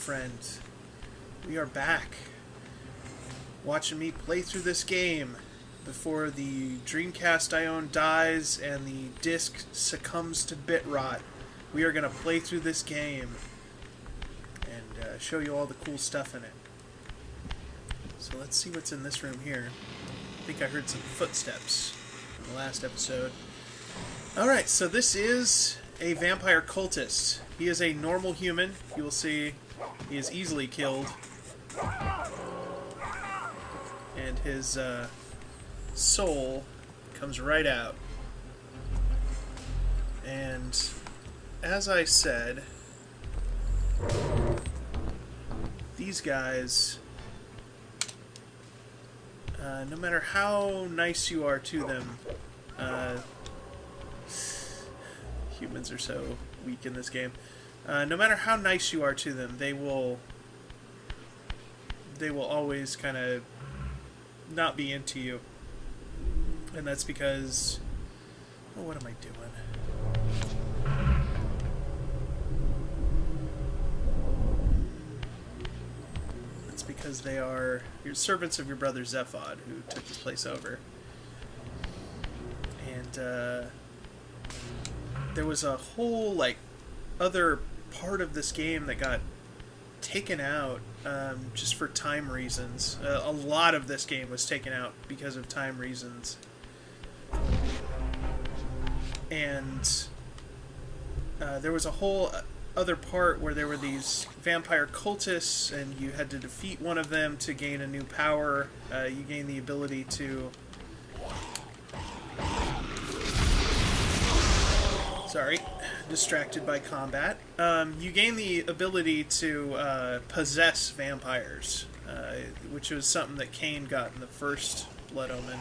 friend. We are back. Watching me play through this game before the Dreamcast I own dies and the disc succumbs to bit rot. We are going to play through this game and show you all the cool stuff in it. So let's see what's in this room here. I think I heard some footsteps in the last episode. Alright, so this is a vampire cultist. He is a normal human. You will see he is easily killed. And his soul comes right out. And as I said, these guys, no matter how nice you are to them, humans are so weak in this game. No matter how nice you are to them, they will always kind of not be into you. And that's because... oh, what am I doing? It's because they are your servants of your brother Zephod, who took this place over. And, there was a whole, other part of this game that got taken out just for time reasons. A lot of this game was taken out because of time reasons. And there was a whole other part where there were these vampire cultists, and you had to defeat one of them to gain a new power. You gain the ability to... sorry, distracted by combat. You gain the ability to possess vampires, which was something that Kain got in the first Blood Omen.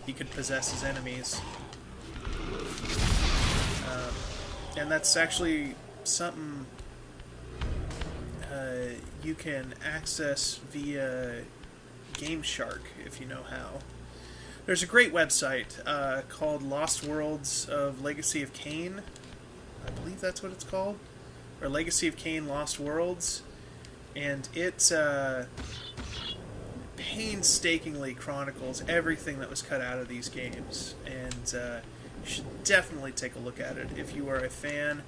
He could possess his enemies. And that's actually something you can access via Game Shark, if you know how. There's a great website called Lost Worlds of Legacy of Kain. I believe that's what it's called. Or Legacy of Kain Lost Worlds. And it painstakingly chronicles everything that was cut out of these games. And you should definitely take a look at it. If you are a fan,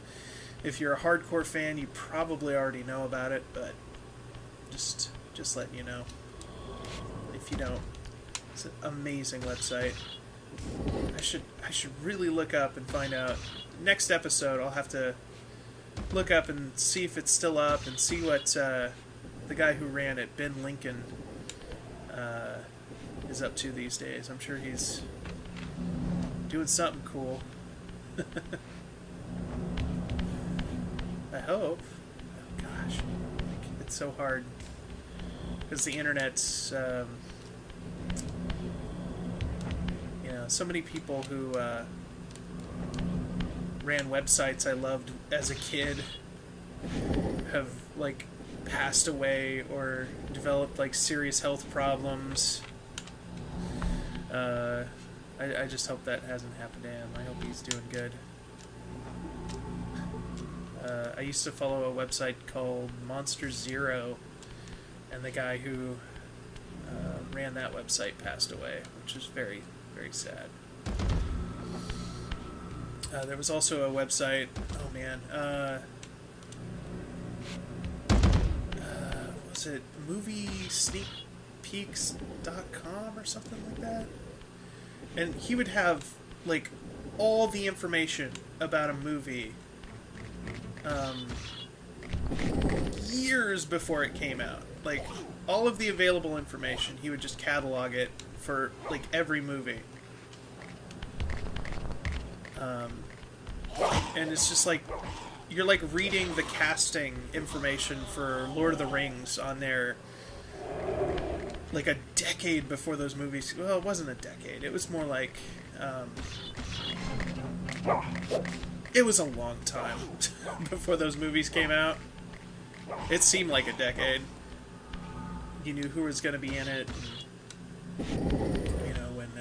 if you're a hardcore fan, you probably already know about it, but just letting you know. If you don't. It's an amazing website. I should really look up and find out. Next episode, I'll have to look up and see if it's still up and see what the guy who ran it, Ben Lincoln, is up to these days. I'm sure he's doing something cool. I hope. Oh gosh, it's so hard because the internet's so many people who ran websites I loved as a kid have passed away or developed serious health problems. I just hope that hasn't happened to him. I hope he's doing good. I used to follow a website called Monster Zero, and the guy who ran that website passed away, which is very, very sad. There was also a website, was it moviesneakpeeks.com or something like that? And he would have, all the information about a movie years before it came out. All of the available information, he would just catalog it for, every movie. And it's just you're reading the casting information for Lord of the Rings on there a decade before those movies. Well, it wasn't a decade. It was more it was a long time before those movies came out. It seemed like a decade. You knew who was going to be in it. And, when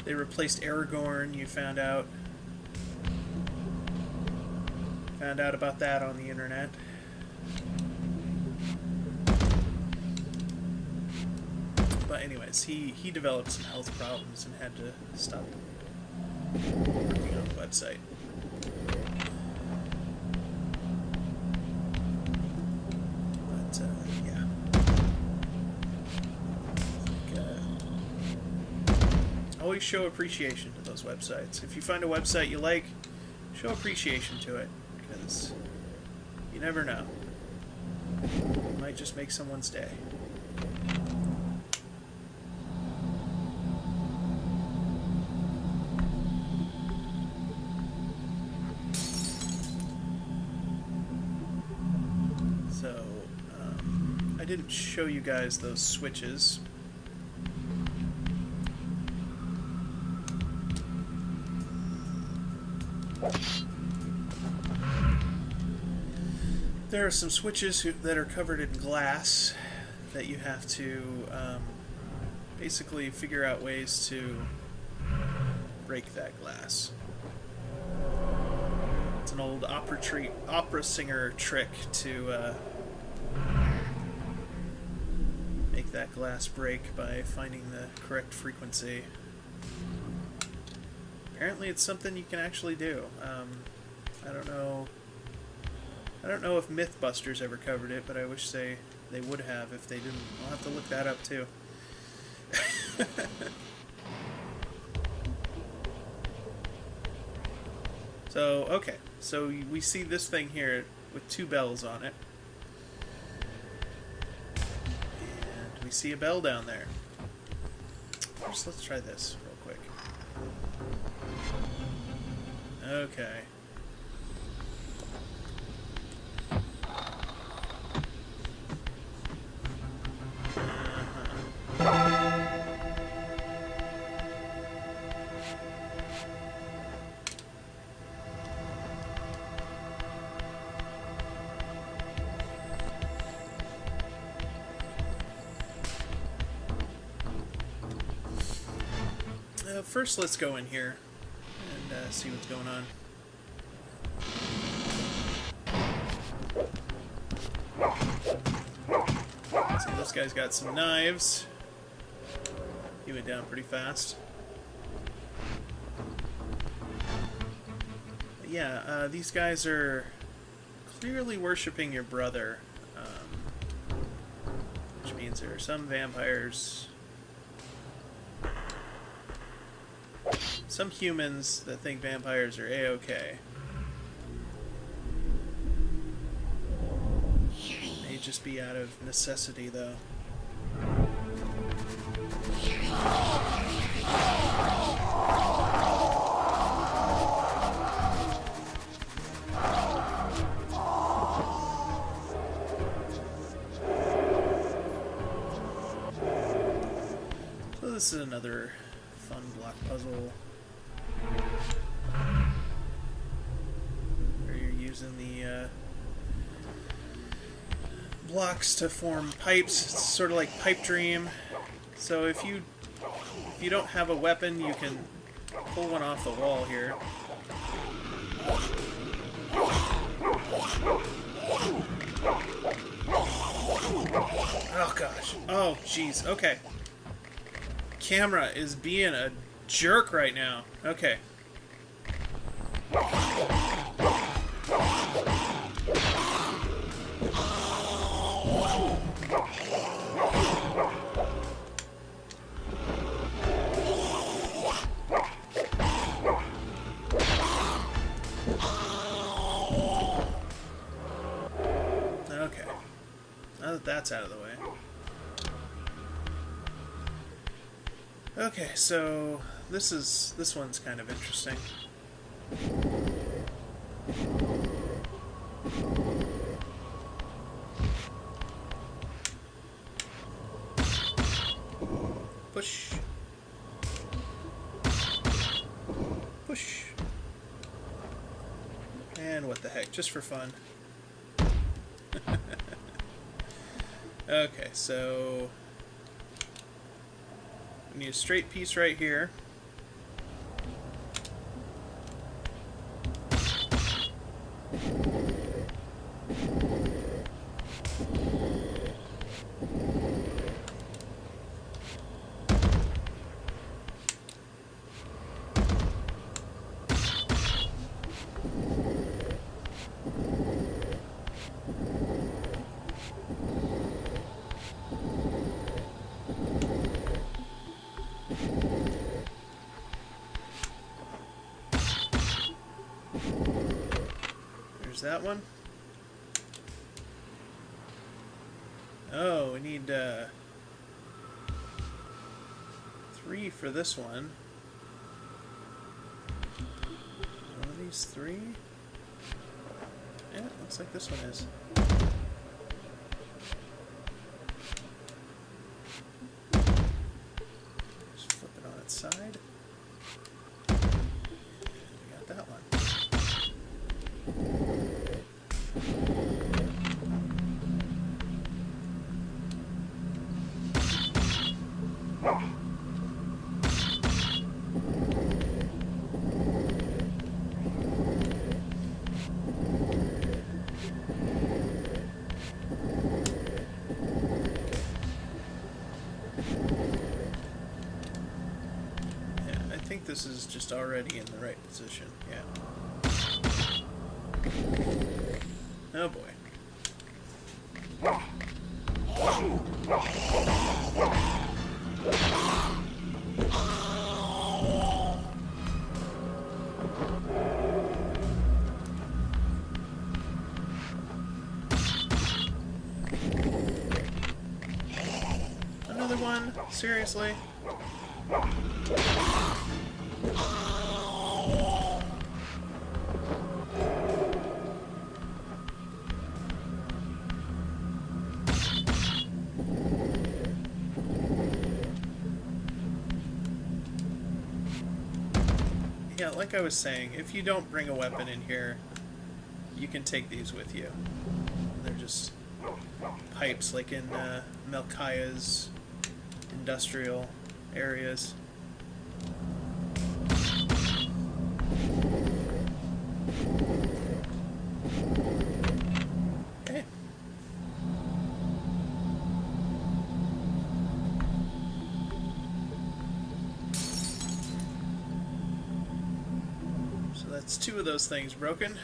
they replaced Aragorn, you found out about that on the internet. But anyways, he developed some health problems and had to stop working on the website. But yeah, always show appreciation to those websites. If you find a website you like, show appreciation to it, because you never know. You might just make someone's day. So, I didn't show you guys those switches. There are some switches that are covered in glass that you have to basically figure out ways to break that glass. It's an old opera singer trick to make that glass break by finding the correct frequency. Apparently it's something you can actually do. I don't know if Mythbusters ever covered it, but I wish they would have if they didn't. I'll have to look that up too. So, okay. So we see this thing here with two bells on it. And we see a bell down there. First, let's try this real quick. Okay. First, let's go in here and see what's going on. See, this guy's got some knives. He went down pretty fast. But yeah, these guys are clearly worshipping your brother, which means there are some vampires, some humans that think vampires are A-okay. May just be out of necessity, though. So this is another fun block puzzle where you're using the blocks to form pipes. It's sort of like Pipe Dream. So if you don't have a weapon, you can pull one off the wall here. Oh gosh. Oh jeez. Okay. Camera is being a jerk right now. Okay. Okay. Now that that's out of the way. Okay, so this one's kind of interesting. Push. Push. And what the heck, just for fun. Okay, so we need a straight piece right here. There's that one. Oh, we need 3 for this one. One of these 3? Yeah, looks like this one is. Just flip it on its side. We got that one. This is just already in the right position. Yeah. Oh boy. Another one? Seriously? Yeah, like I was saying, if you don't bring a weapon in here, you can take these with you. They're just pipes, like in Melkaya's industrial areas. Okay. So that's 2 of those things broken.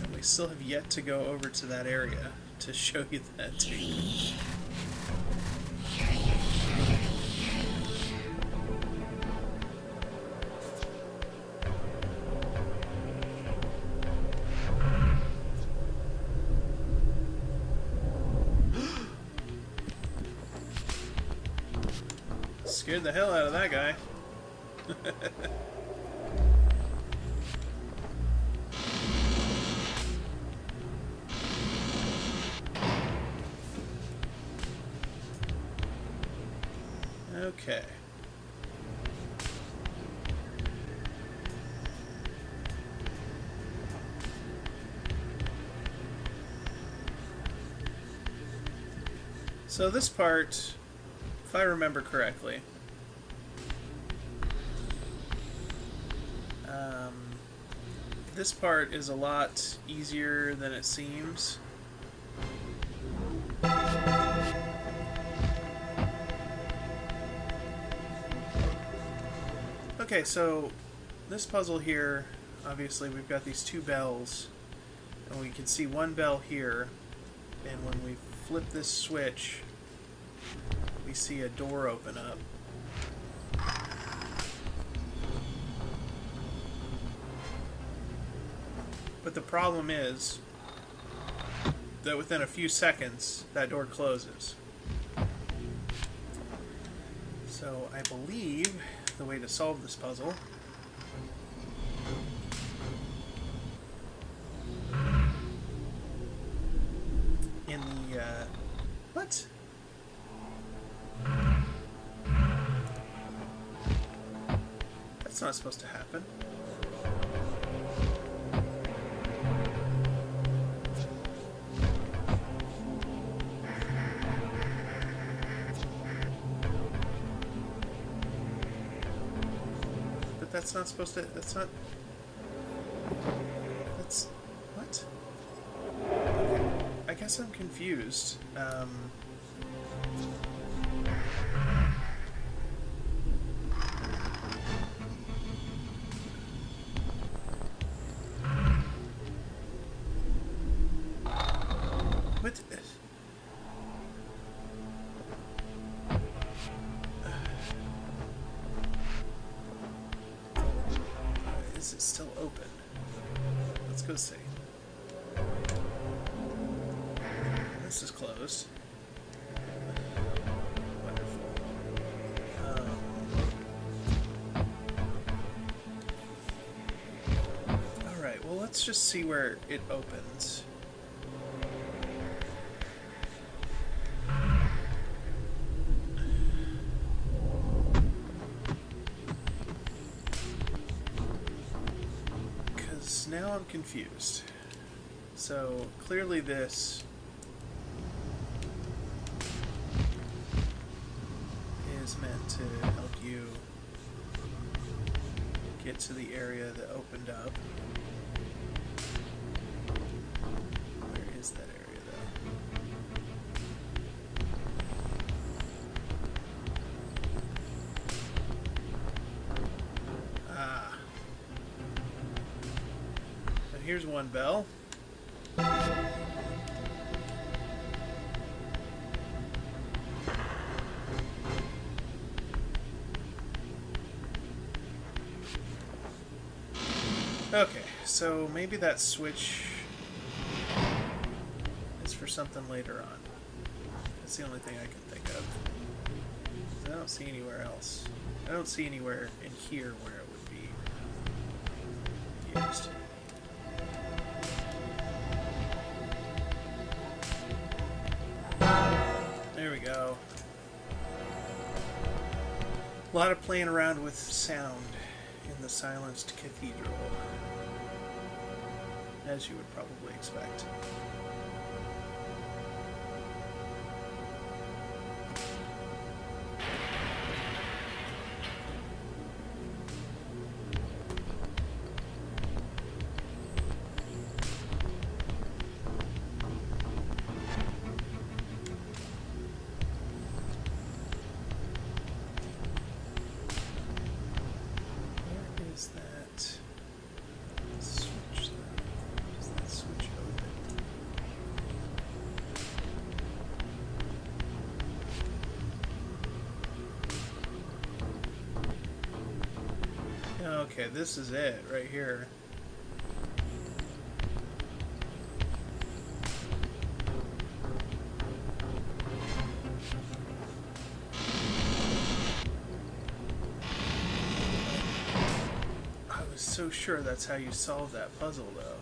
And we still have yet to go over to that area to show you that too. Scared the hell out of that guy. Okay. So this part, if I remember correctly, this part is a lot easier than it seems. Okay, so this puzzle here, obviously we've got these 2 bells, and we can see 1 bell here, and when we flip this switch, we see a door open up. But the problem is that within a few seconds, that door closes. So I believe the way to solve this puzzle in the, what? That's not supposed to happen. That's not supposed to... That's not... That's... What? I guess I'm confused. What? Is it still open? Let's Let's go see. This is closed. Wonderful. Alright, well, let's just see where it opens. Because now I'm confused. So, clearly this is meant to help you get to the area that opened up. Where is that area, though? Ah. So here's one bell. Okay, so maybe that switch is for something later on. That's the only thing I can think of. I don't see anywhere else. I don't see anywhere in here where it would be used. There we go. A lot of playing around with sound in the Silenced Cathedral, as you would probably expect. Okay, this is it right here. I was so sure that's how you solve that puzzle, though.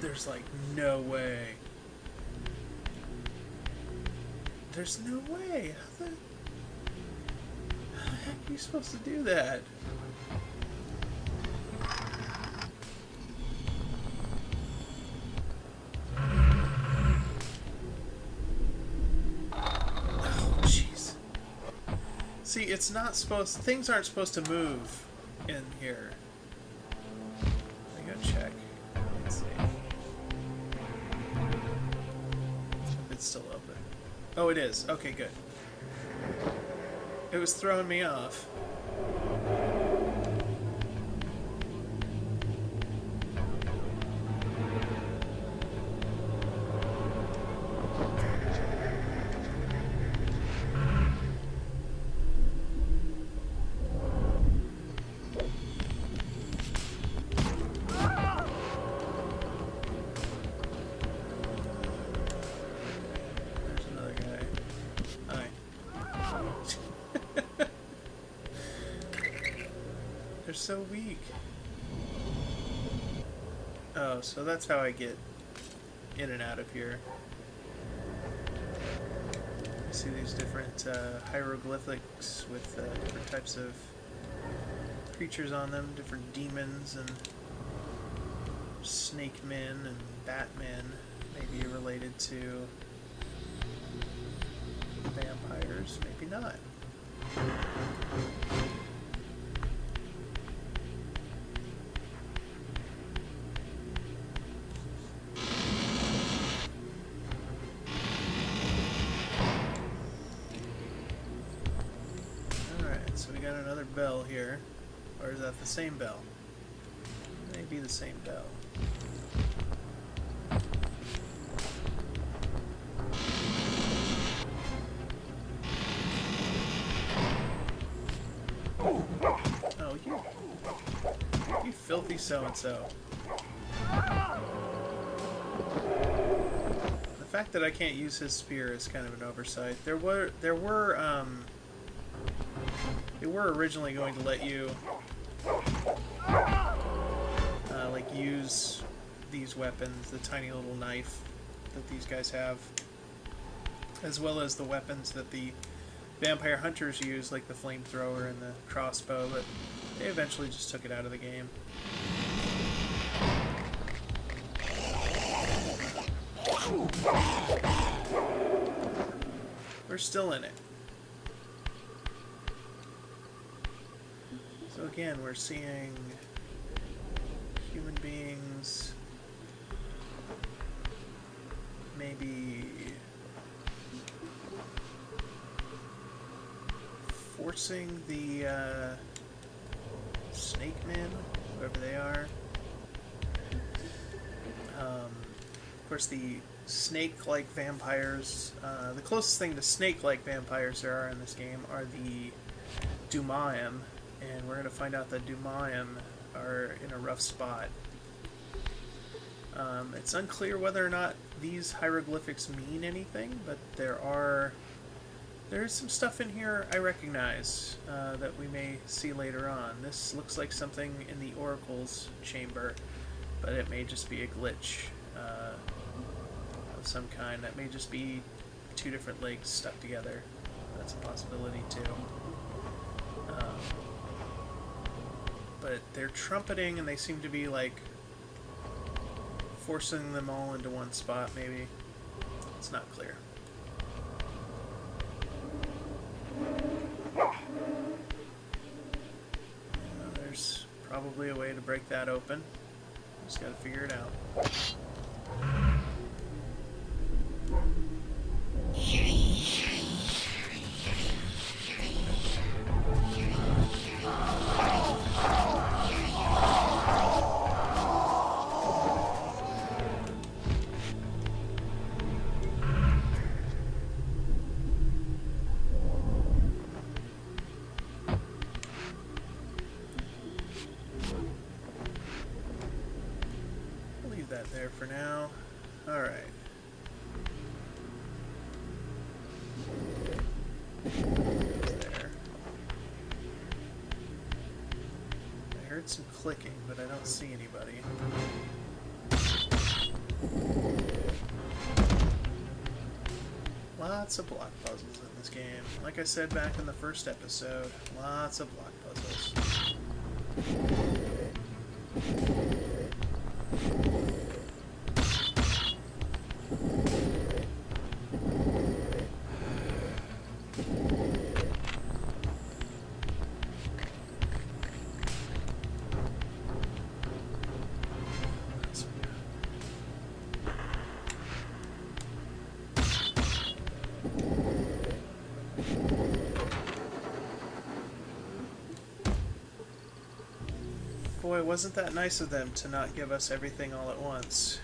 There's like no way. There's no way. How the heck are you supposed to do that? Oh, jeez. See, it's not supposed. Things aren't supposed to move in here. I gotta check. Let's see. It's still open. Oh, it is. Okay, good. It was throwing me off. They're so weak. Oh, so that's how I get in and out of here. You see these different hieroglyphics with different types of creatures on them, different demons and snake men and batmen, maybe related to vampires, maybe not. Alright, so we got another bell here. Or is that the same bell? Could be the same bell. Oh, you filthy so-and-so. The fact that I can't use his spear is kind of an oversight. They were originally going to let you like use these weapons, the tiny little knife that these guys have, as well as the weapons that the vampire hunters use, like the flamethrower and the crossbow, but they eventually just took it out of the game. We're still in it. So again, we're seeing human beings, maybe forcing the snake men, whoever they are. Of course, the snake-like vampires, the closest thing to snake-like vampires there are in this game are the Dumaim, and we're going to find out that Dumaim are in a rough spot. It's unclear whether or not these hieroglyphics mean anything, but there's some stuff in here I recognize that we may see later on. This looks like something in the Oracle's chamber, but it may just be a glitch of some kind. That may just be two different legs stuck together. That's a possibility too. But they're trumpeting, and they seem to be like forcing them all into one spot, maybe. It's not clear. There's probably a way to break that open. Just gotta figure it out. Leave that there for now. Alright. There. I heard some clicking, but I don't see anybody. Lots of block puzzles in this game. Like I said back in the first episode, lots of block puzzles. Boy, wasn't that nice of them to not give us everything all at once.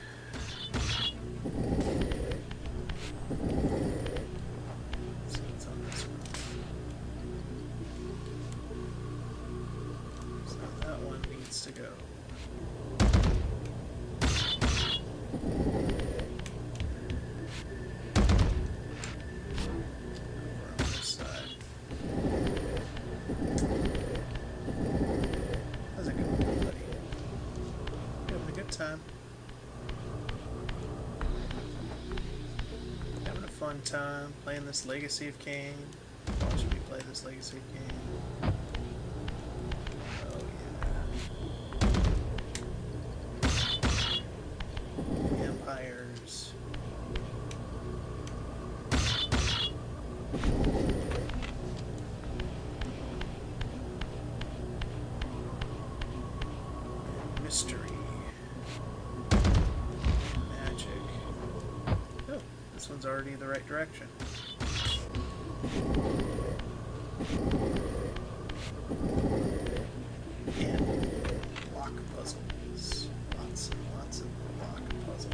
So what's on this one? So that one needs to go. Over on this side. How's it going, buddy? You having a good time? Having a fun time playing this Legacy of Kain? Watching me play this Legacy of Kain. Oh yeah. Empires. Mystery. Magic. Oh, this one's already the right direction. And block puzzles. It's a block puzzle.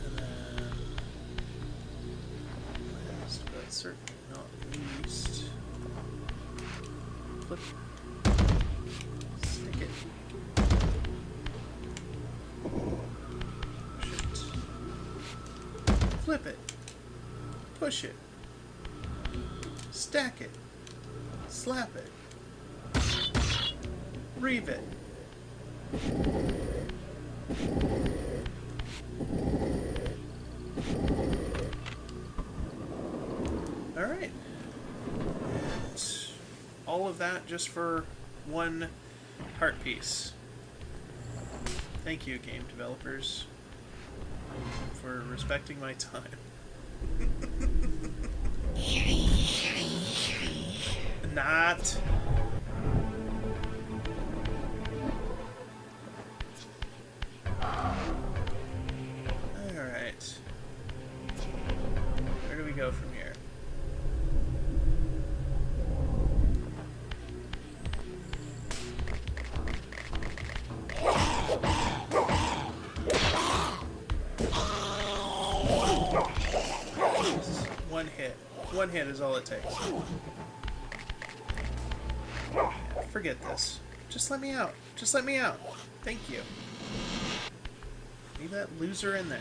And then last but certainly not least, flip. Stick it. Push it. Flip it. Push it. Stack it. Slap it. Reave it. Alright. And all of that just for one heart piece. Thank you, game developers, for respecting my time. Not. Alright. Where do we go from here? One hit. One hit is all it takes. Forget this. Just let me out. Just let me out. Thank you. Leave that loser in there.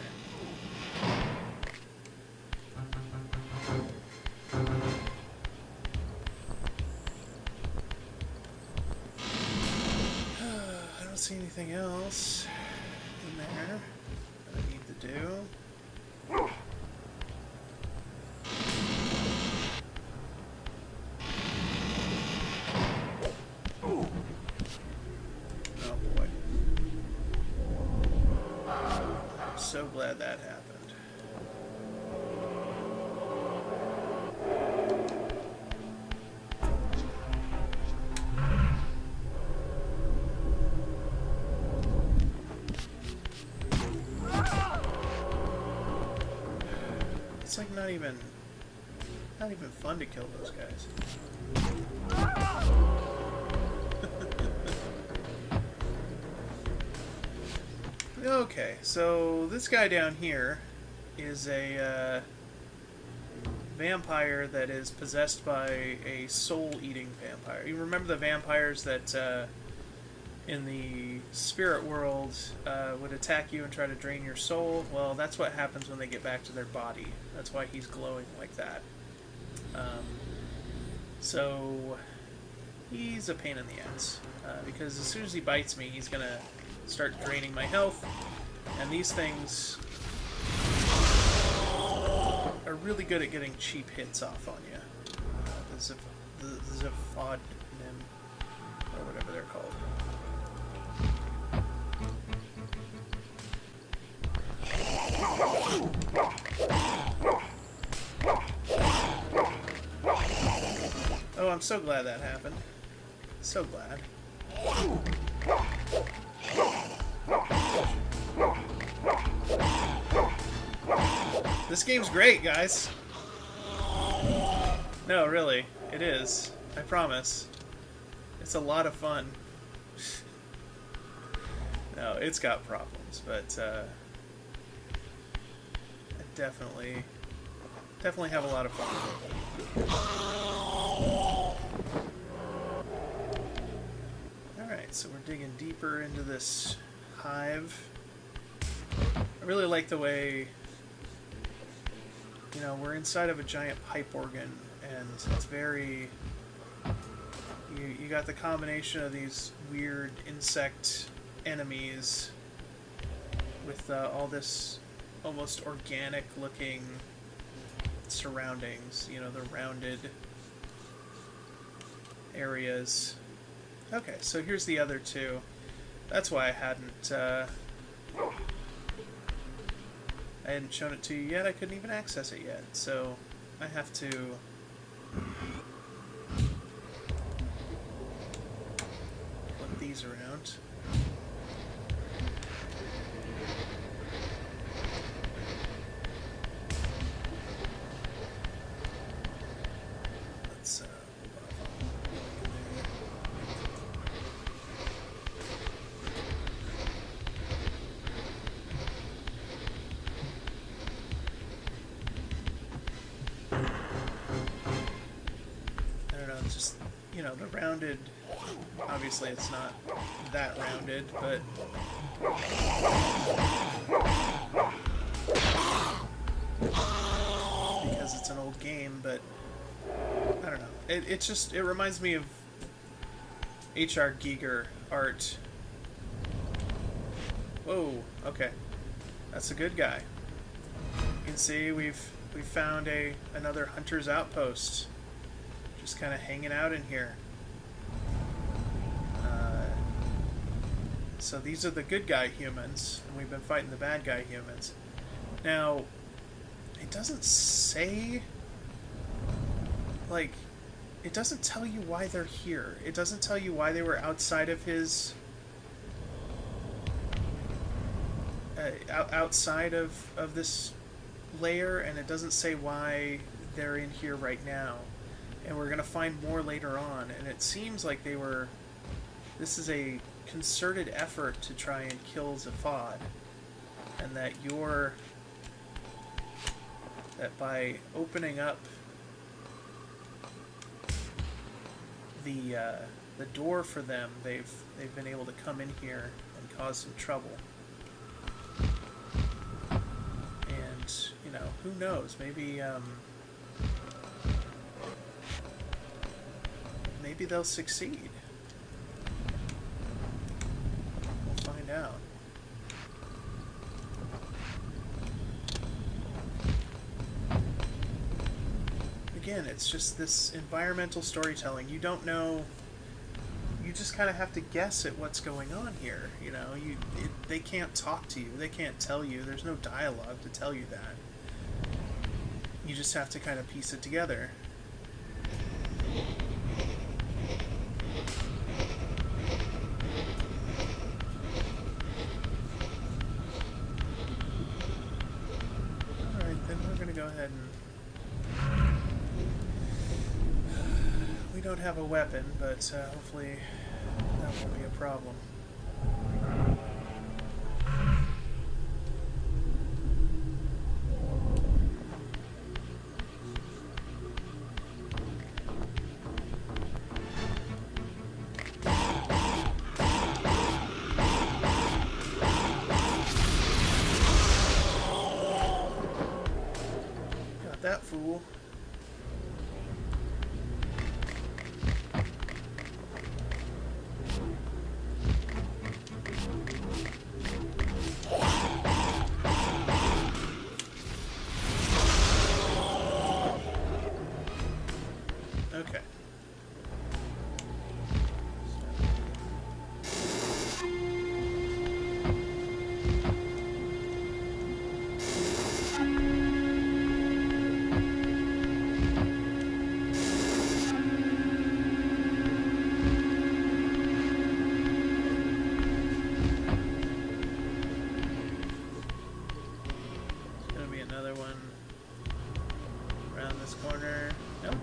I don't see anything else in there that I need to do. So glad that happened. It's like not even fun to kill those guys. Okay, so this guy down here is a vampire that is possessed by a soul-eating vampire. You remember the vampires that in the spirit world would attack you and try to drain your soul? Well, that's what happens when they get back to their body. That's why he's glowing like that. So he's a pain in the ass because as soon as he bites me, he's gonna start draining my health, and these things are really good at getting cheap hits off on you. The Zephodnim, or whatever they're called. Oh, I'm so glad that happened. So glad. This game's great, guys. No, really. It is. I promise. It's a lot of fun. No, it's got problems, but I definitely have a lot of fun with it. Alright, so we're digging deeper into this hive. I really like the way, you know, we're inside of a giant pipe organ, and it's very... You got the combination of these weird insect enemies with all this almost organic-looking surroundings, you know, the rounded areas. Okay, so here's the other two. That's why I hadn't shown it to you yet. I couldn't even access it yet, so I have to flip these around. Let's hold you know, the rounded, obviously it's not that rounded, but because it's an old game, but I don't know. It reminds me of H.R. Giger art. Whoa, okay. That's a good guy. You can see we've found another hunter's outpost. Just kind of hanging out in here. So these are the good guy humans, and we've been fighting the bad guy humans. Now, it doesn't say, like, it doesn't tell you why they're here. It doesn't tell you why they were outside of his, outside of this layer, and it doesn't say why they're in here right now. And we're going to find more later on, and it seems like this is a concerted effort to try and kill Zaphod, and that by opening up the door for them, they've been able to come in here and cause some trouble. And, you know, who knows, maybe maybe they'll succeed. We'll find out. Again, it's just this environmental storytelling. You don't know. You just kind of have to guess at what's going on here. You know, they can't talk to you. They can't tell you. There's no dialogue to tell you that. You just have to kind of piece it together. Alright, then we're going to go ahead and... We don't have a weapon, but hopefully that won't be a problem. Got that fool. Okay. There's gonna be another one around this corner. Nope.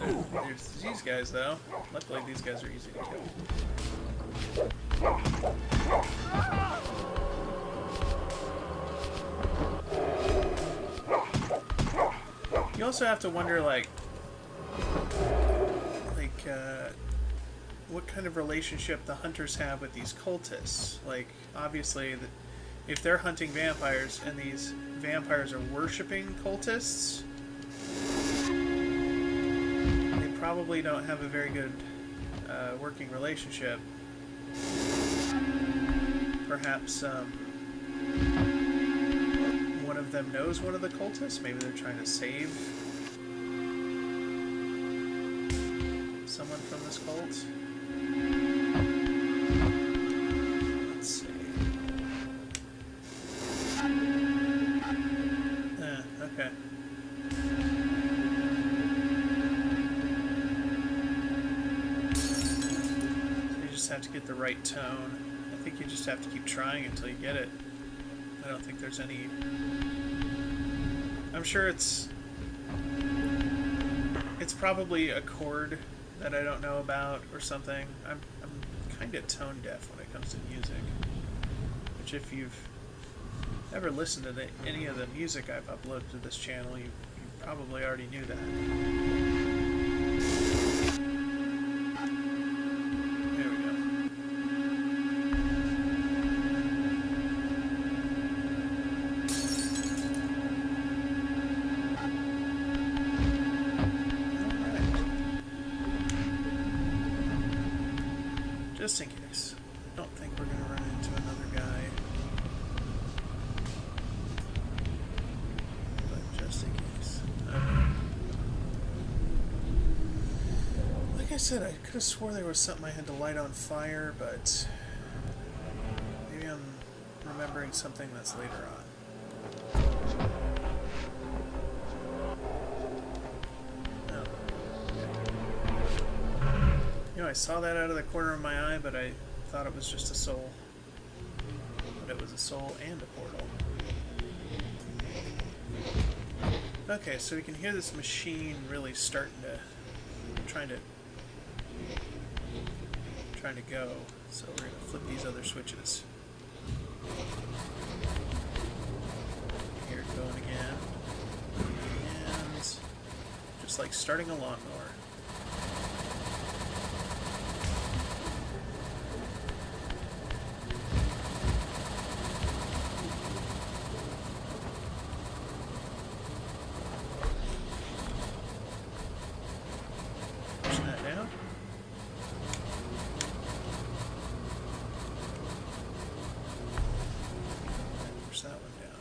Oh, there's these guys, though. Luckily, these guys are easy to kill. You also have to wonder, like, what kind of relationship the hunters have with these cultists. Like, obviously, if they're hunting vampires and these vampires are worshipping cultists, probably don't have a very good working relationship. Perhaps one of them knows one of the cultists. Maybe they're trying to save someone from this cult. Let's see. Okay. Have to get the right tone. I think you just have to keep trying until you get it. I don't think there's any... I'm sure it's probably a chord that I don't know about or something. I'm kind of tone deaf when it comes to music, which if you've ever listened to any of the music I've uploaded to this channel, you Probably already knew that. There we go. Alright. Just in case. I don't think we're going to run into another guy. Just in case. Like I said, I could have swore there was something I had to light on fire, but maybe I'm remembering something that's later on. Oh. You know, I saw that out of the corner of my eye, but I thought it was just a soul. But it was a soul and a portal. Okay, so we can hear this machine really starting to trying to go. So we're gonna flip these other switches. Here it going again. And just like starting a lawnmower. That one down.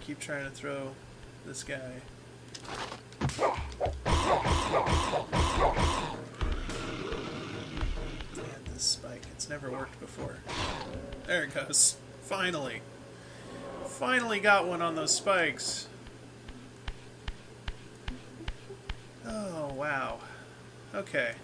Keep trying to throw this guy. And this spike. It's never worked before. There it goes. Finally. Finally got one on those spikes. Oh, wow. Okay.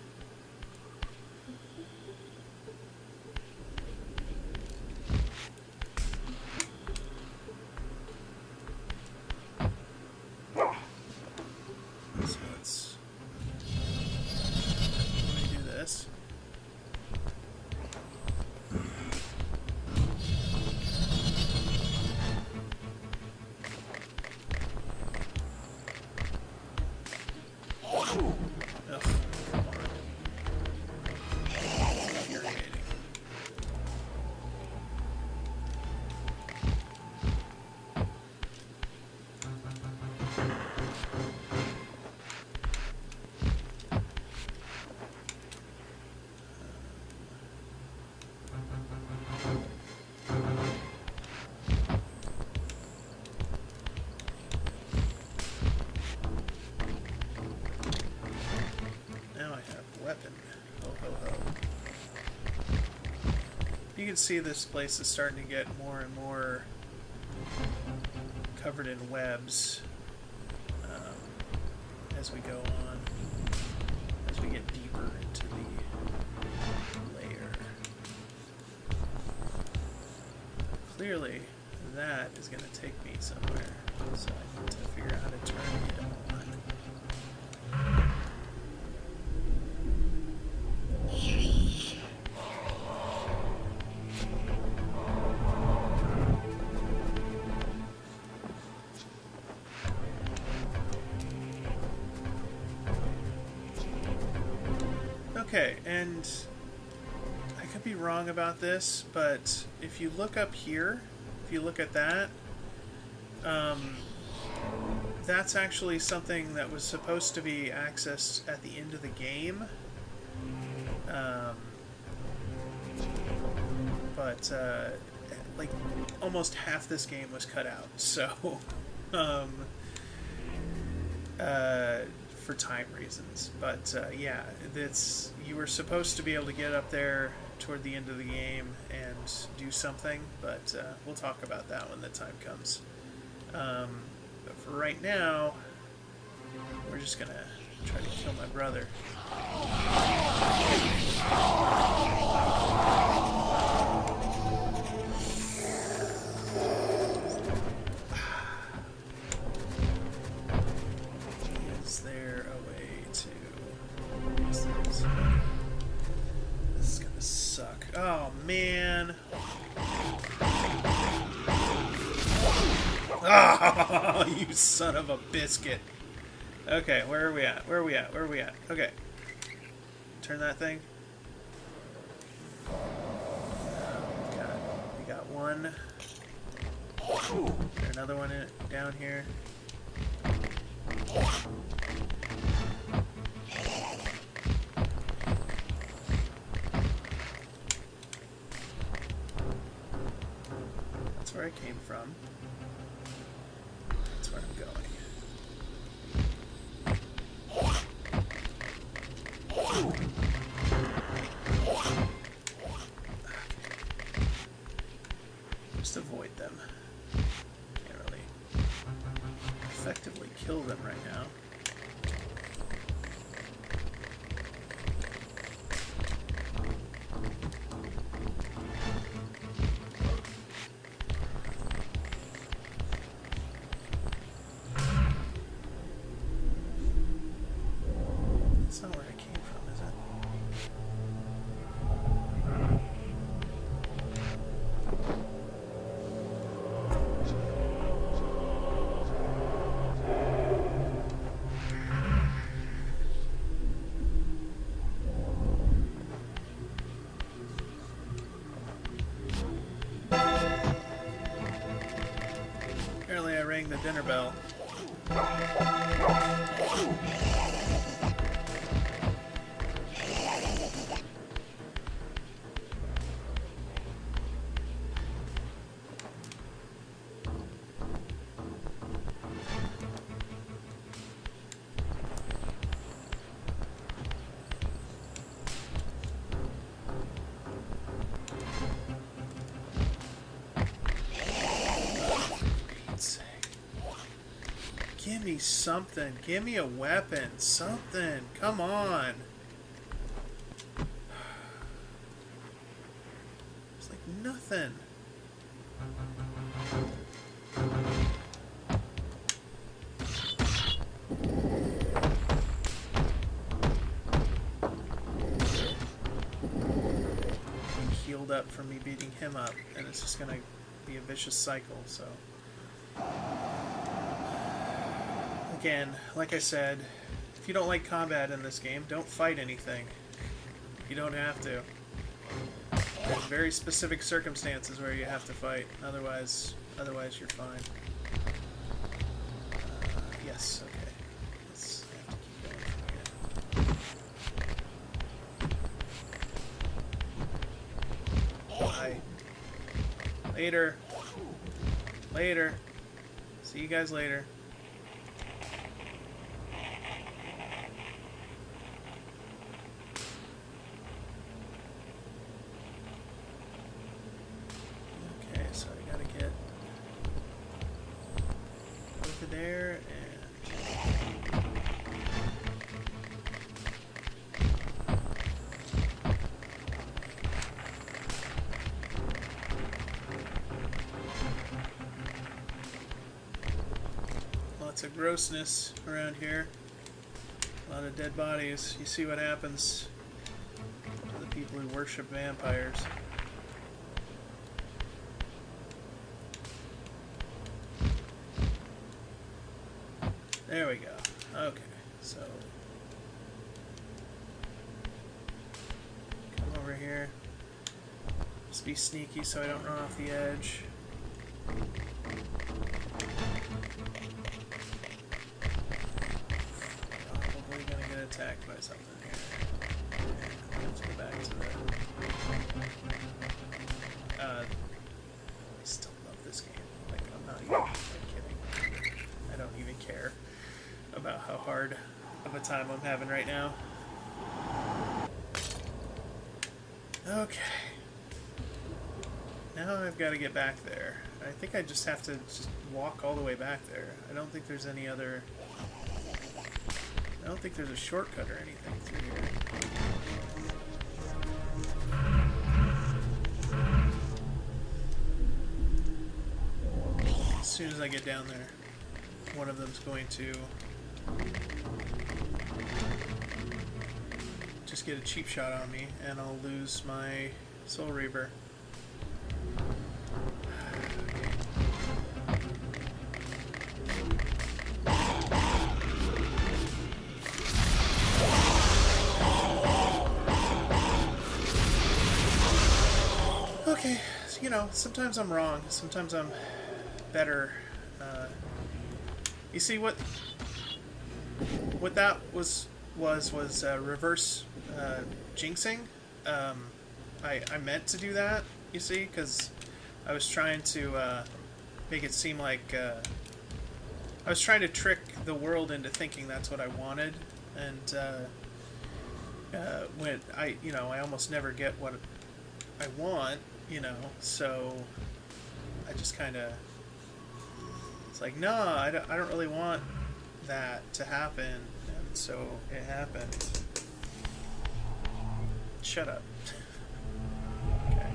You can see this place is starting to get more and more covered in webs as we go on, as we get deeper into the layer. Clearly, that is going to take me somewhere, so I need to figure out how to turn it on. Okay, and I could be wrong about this, but if you look up here, if you look at that, That's actually something that was supposed to be accessed at the end of the game. But like almost half this game was cut out, so for time reasons. But yeah, you were supposed to be able to get up there toward the end of the game and do something, but we'll talk about that when the time comes. But for right now, we're just gonna try to kill my brother. Is there a way to use this? This is gonna suck. Oh man. Oh, you son of a biscuit. Okay, where are we at? Where are we at? Where are we at? Okay. Turn that thing. We got one. There's another one down here. That's where I came from. That's where I'm going. Just avoid them. Can't really effectively kill them right now. That's not where I came from, is it? Apparently I rang the dinner bell. Give me something. Give me a weapon. Something. Come on. It's like nothing. I'm healed up from me beating him up, and it's just gonna be a vicious cycle, so. Again, like I said, if you don't like combat in this game, don't fight anything. You don't have to. There's very specific circumstances where you have to fight. Otherwise you're fine. Yes, okay. Let's have to keep going from here. Bye. Later. Later. See you guys later. There and lots of grossness around here. A lot of dead bodies. You see what happens to the people who worship vampires. There we go. Okay, so come over here. Just be sneaky so I don't run off the edge. Probably gonna get attacked by something here. Let's go back to the... I still love this game. Like, I'm not even kidding. I don't even care about how hard of a time I'm having right now. Okay. Now I've got to get back there. I think I just have to just walk all the way back there. I don't think there's any other... I don't think there's a shortcut or anything through here. As soon as I get down there, one of them's going to just get a cheap shot on me, and I'll lose my Soul Reaver. Okay, you know, sometimes I'm wrong, sometimes I'm better. You see what that was reverse jinxing. I meant to do that, you see, because I was trying to make it seem like I was trying to trick the world into thinking that's what I wanted, and when I almost never get what I want, you know, so I just kind of, it's like, no, I don't really want that to happen, and so it happened. Shut up. Okay.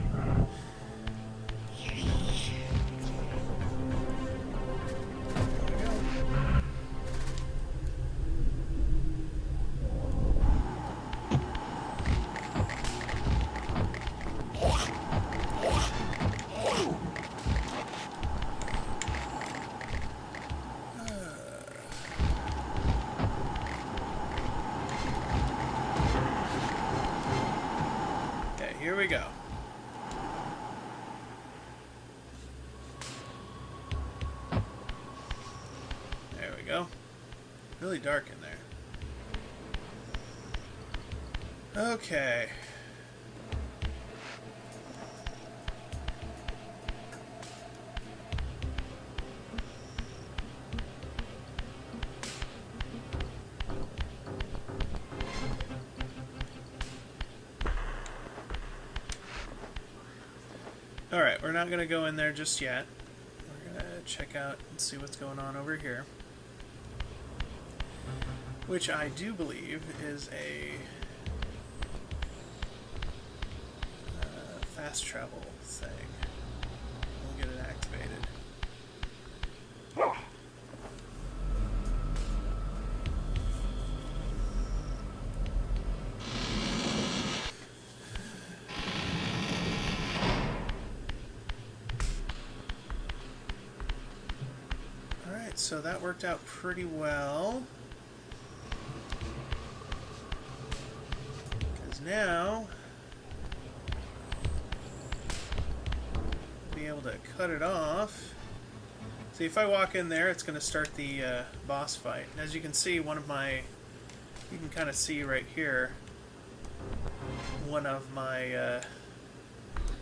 Here we go. There we go. Really dark in there. Okay. Alright, we're not going to go in there just yet. We're going to check out and see what's going on over here. Which I do believe is a fast travel thing. We'll get it activated. So that worked out pretty well. Because now I'll be able to cut it off. See, if I walk in there, it's going to start the boss fight. And as you can see, you can kind of see right here, one of my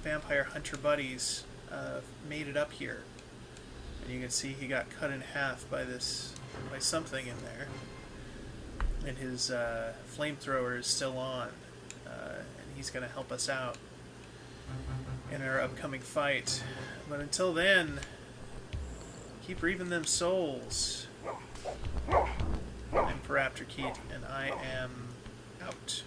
vampire hunter buddies made it up here. And you can see he got cut in half by something in there, and his flamethrower is still on, and he's going to help us out in our upcoming fight. But until then, keep reaving them souls. I'm Raptor Keat, and I am out.